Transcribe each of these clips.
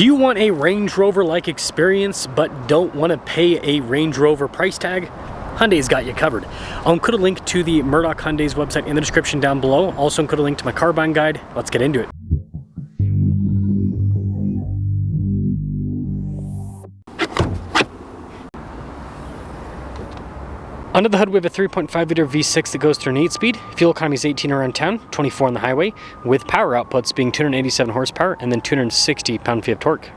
Do you want a Range Rover-like experience but don't want to pay a Range Rover price tag? Hyundai's got you covered. I'll include a link to the Murdoch Hyundai's website in the description down below. Also include a link to my car buying guide. Let's get into it. Under the hood, we have a 3.5-liter V6 that goes through an 8-speed. Fuel economy is 18 around town, 24 on the highway, with power outputs being 287 horsepower and then 260 pound-feet of torque.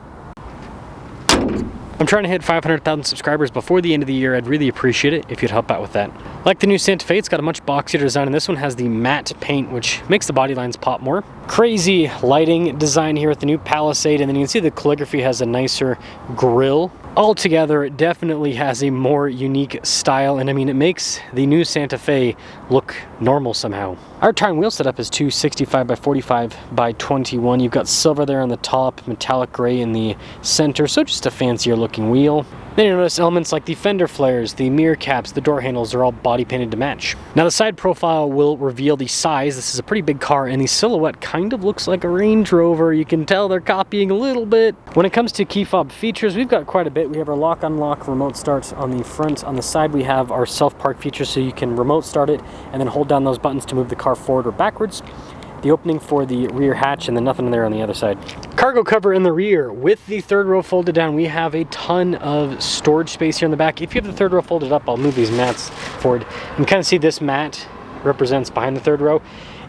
I'm trying to hit 500,000 subscribers before the end of the year. I'd really appreciate it if you'd help out with that. Like the new Santa Fe, it's got a much boxier design, and this one has the matte paint, which makes the body lines pop more. Crazy lighting design here with the new Palisade, and then you can see the calligraphy has a nicer grille. Altogether, it definitely has a more unique style, and I mean, it makes the new Santa Fe look normal somehow. Our tire and wheel setup is 265 by 45 by 21. You've got silver there on the top, metallic gray in the center, so just a fancier looking wheel. Then you notice elements like the fender flares, the mirror caps, the door handles are all body painted to match. Now the side profile will reveal the size. This is a pretty big car, and the silhouette kind of looks like a Range Rover. You can tell they're copying a little bit. When it comes to key fob features, we've got quite a bit. We have our lock-unlock remote start on the front. On the side we have our self-park feature, so you can remote start it and then hold down those buttons to move the car forward or backwards. The opening for the rear hatch, and then nothing there on the other side. Cargo cover in the rear. With the third row folded down, we have a ton of storage space here in the back. If you have the third row folded up, I'll move these mats forward. You can kind of see this mat represents behind the third row.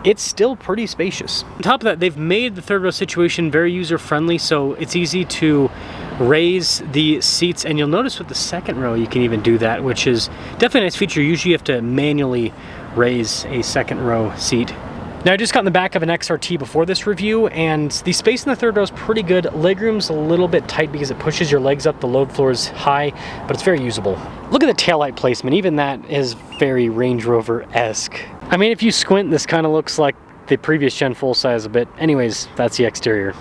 It's still pretty spacious. On top of that, they've made the third row situation very user-friendly, so it's easy to raise the seats, and you'll notice with the second row you can even do that, which is definitely a nice feature. Usually you have to manually raise a second row seat. Now, I just got in the back of an XRT before this review, and the space in the third row is pretty good. Legroom's a little bit tight because it pushes your legs up. The load floor is high, but it's very usable. Look at the taillight placement. Even that is very Range Rover-esque. I mean, if you squint, this kind of looks like the previous gen full-size a bit. Anyways, that's the exterior.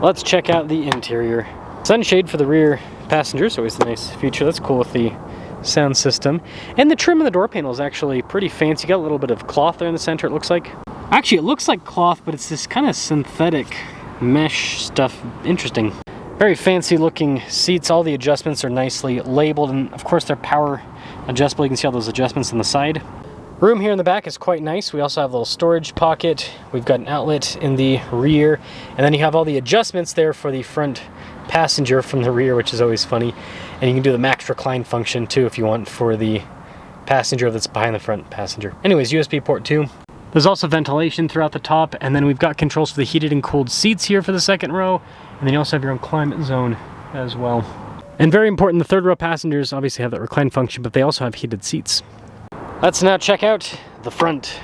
Let's check out the interior. Sunshade for the rear passengers, always a nice feature. That's cool with the sound system. And the trim on the door panel is actually pretty fancy. You got a little bit of cloth there in the center, it looks like. Actually, it looks like cloth, but it's this kind of synthetic mesh stuff. Interesting. Very fancy looking seats. All the adjustments are nicely labeled, and of course they're power adjustable. You can see all those adjustments on the side. Room here in the back is quite nice. We also have a little storage pocket. We've got an outlet in the rear, and then you have all the adjustments there for the front passenger from the rear, which is always funny. And you can do the max recline function too if you want for the passenger that's behind the front passenger. Anyways, USB port too. There's also ventilation throughout the top, and then we've got controls for the heated and cooled seats here for the second row, and then you also have your own climate zone as well. And very important, the third row passengers obviously have that recline function, but they also have heated seats. Let's now check out the front.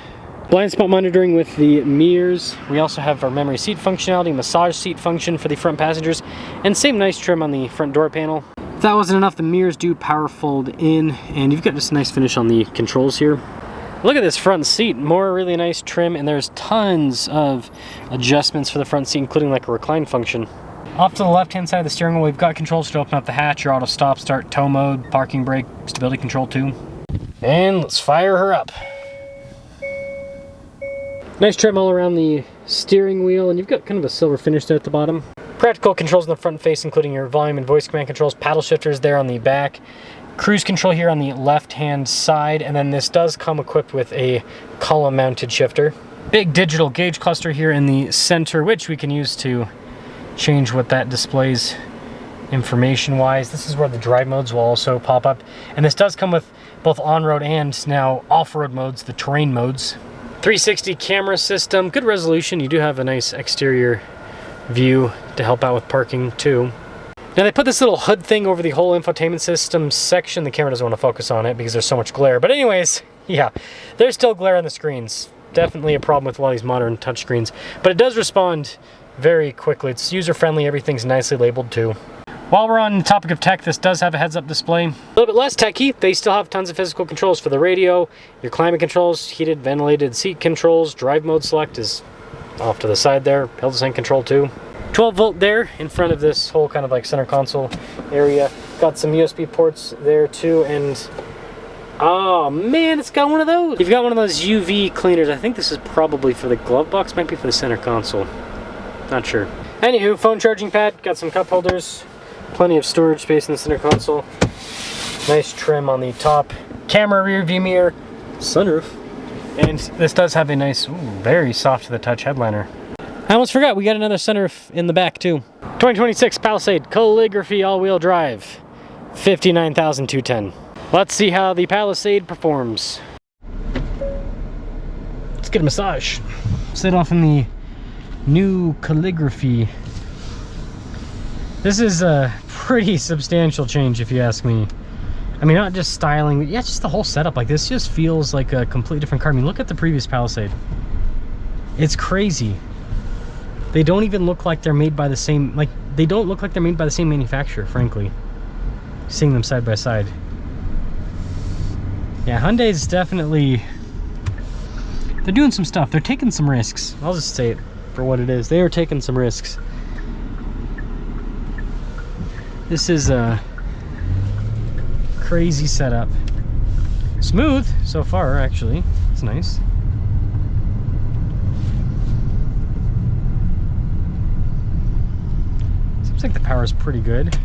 Blind spot monitoring with the mirrors. We also have our memory seat functionality, massage seat function for the front passengers, and same nice trim on the front door panel. If that wasn't enough, the mirrors do power fold in, and you've got just a nice finish on the controls here. Look at this front seat, more really nice trim, and there's tons of adjustments for the front seat, including like a recline function. Off to the left-hand side of the steering wheel, we've got controls to open up the hatch, your auto stop, start, tow mode, parking brake, stability control too. And let's fire her up. Nice trim all around the steering wheel, and you've got kind of a silver finish there at the bottom. Practical controls in the front face, including your volume and voice command controls, paddle shifters there on the back. Cruise control here on the left-hand side, and then this does come equipped with a column-mounted shifter. Big digital gauge cluster here in the center, which we can use to change what that displays information-wise. This is where the drive modes will also pop up, and this does come with both on-road and now off-road modes, the terrain modes. 360 camera system, good resolution. You do have a nice exterior view to help out with parking too. Now they put this little hood thing over the whole infotainment system section. The camera doesn't want to focus on it because there's so much glare. But anyways, yeah, there's still glare on the screens. Definitely a problem with a lot of these modern touchscreens. But it does respond very quickly. It's user-friendly. Everything's nicely labeled too. While we're on the topic of tech, this does have a heads-up display. A little bit less techy. They still have tons of physical controls for the radio, your climate controls, heated, ventilated seat controls, drive mode select is off to the side there, hill descent control too. 12 volt there in front of this whole kind of like center console area. Got some USB ports there too, and oh man, it's got one of those. You've got one of those UV cleaners. I think this is probably for the glove box, might be for the center console. Not sure. Anywho, phone charging pad, got some cup holders, plenty of storage space in the center console. Nice trim on the top. Camera rear view mirror, sunroof. And this does have a nice, very soft to the touch headliner. I almost forgot, we got another sunroof in the back too. 2026 Palisade Calligraphy all-wheel drive, 59,210. Let's see how the Palisade performs. Let's get a massage. Sit off in the new Calligraphy. This is a pretty substantial change if you ask me. I mean, not just styling, but yeah, just the whole setup. Like, this just feels like a completely different car. I mean, look at the previous Palisade. It's crazy. They don't even look like they're made by the same, like, they don't look like they're made by the same manufacturer, frankly. Seeing them side by side. Yeah, Hyundai's definitely, they're doing some stuff. They're taking some risks. I'll just say it for what it is. They are taking some risks. This is a crazy setup. Smooth so far, actually. It's nice. Seems like the power is pretty good.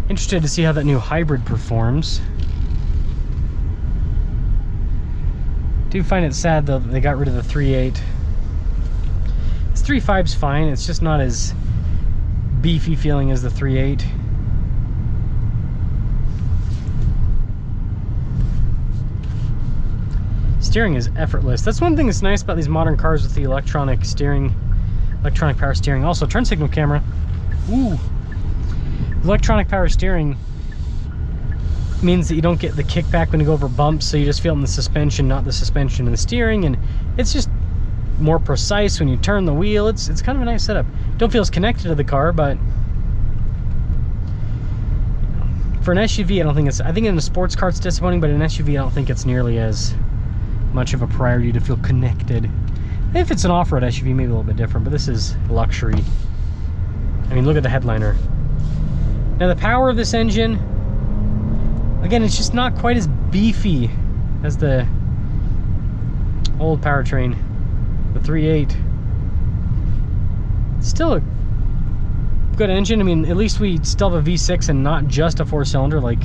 Interested to see how that new hybrid performs. Do find it sad though that they got rid of the 3.8. This 3.5's fine, it's just not as beefy feeling as the 3.8. Steering is effortless. That's one thing that's nice about these modern cars with the electronic steering, electronic power steering. Also, turn signal camera. Ooh. Electronic power steering means that you don't get the kickback when you go over bumps, so you just feel it in the suspension, not the suspension in the steering, and it's just more precise when you turn the wheel. It's kind of a nice setup. Don't feel as connected to the car, but for an SUV, I don't think it's, I think in a sports car it's disappointing, but in an SUV I don't think it's nearly as much of a priority to feel connected. If it's an off-road SUV, maybe a little bit different, but this is luxury. I mean, look at the headliner. Now the power of this engine, again, it's just not quite as beefy as the old powertrain, the 3.8. Still a good engine. I mean, at least we still have a V6 and not just a 4-cylinder like,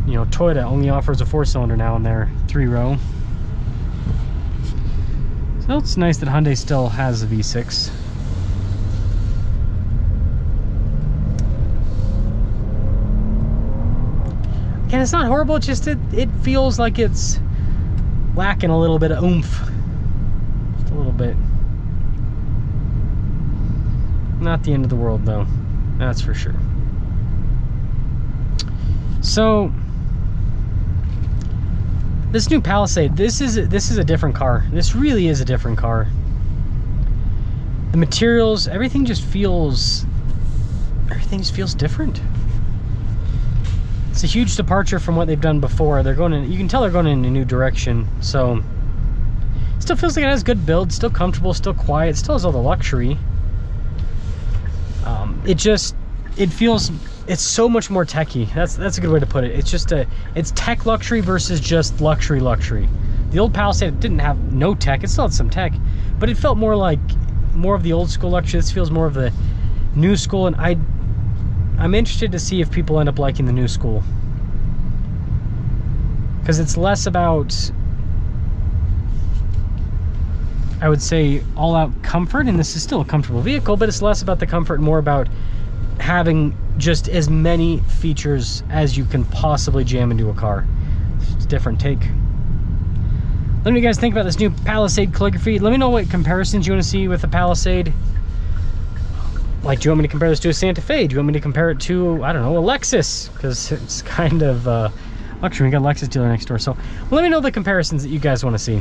you know, Toyota only offers a 4-cylinder now in their 3-row. So it's nice that Hyundai still has a V6. And it's not horrible, it's just it feels like it's lacking a little bit of oomph. Just a little bit. Not the end of the world though, that's for sure. So this new Palisade, this is a different car. This really is a different car. The materials, everything just feels different. It's a huge departure from what they've done before. They're going in, you can tell they're going in a new direction. So it still feels like it has good build, still comfortable, still quiet, still has all the luxury. It feels, it's so much more techy. That's a good way to put it. It's just it's tech luxury versus just luxury. The old Palisade didn't have no tech. It still had some tech, but it felt more like more of the old school luxury. This feels more of the new school, and I'm interested to see if people end up liking the new school, because it's less about, I would say, all-out comfort, and this is still a comfortable vehicle, but it's less about the comfort and more about having just as many features as you can possibly jam into a car. It's a different take. Let me know what you guys think about this new Palisade Calligraphy. Let me know what comparisons you want to see with the Palisade. Like, do you want me to compare this to a Santa Fe? Do you want me to compare it to, I don't know, a Lexus? Because it's kind of luxury. We got a Lexus dealer next door. So let me know the comparisons that you guys want to see.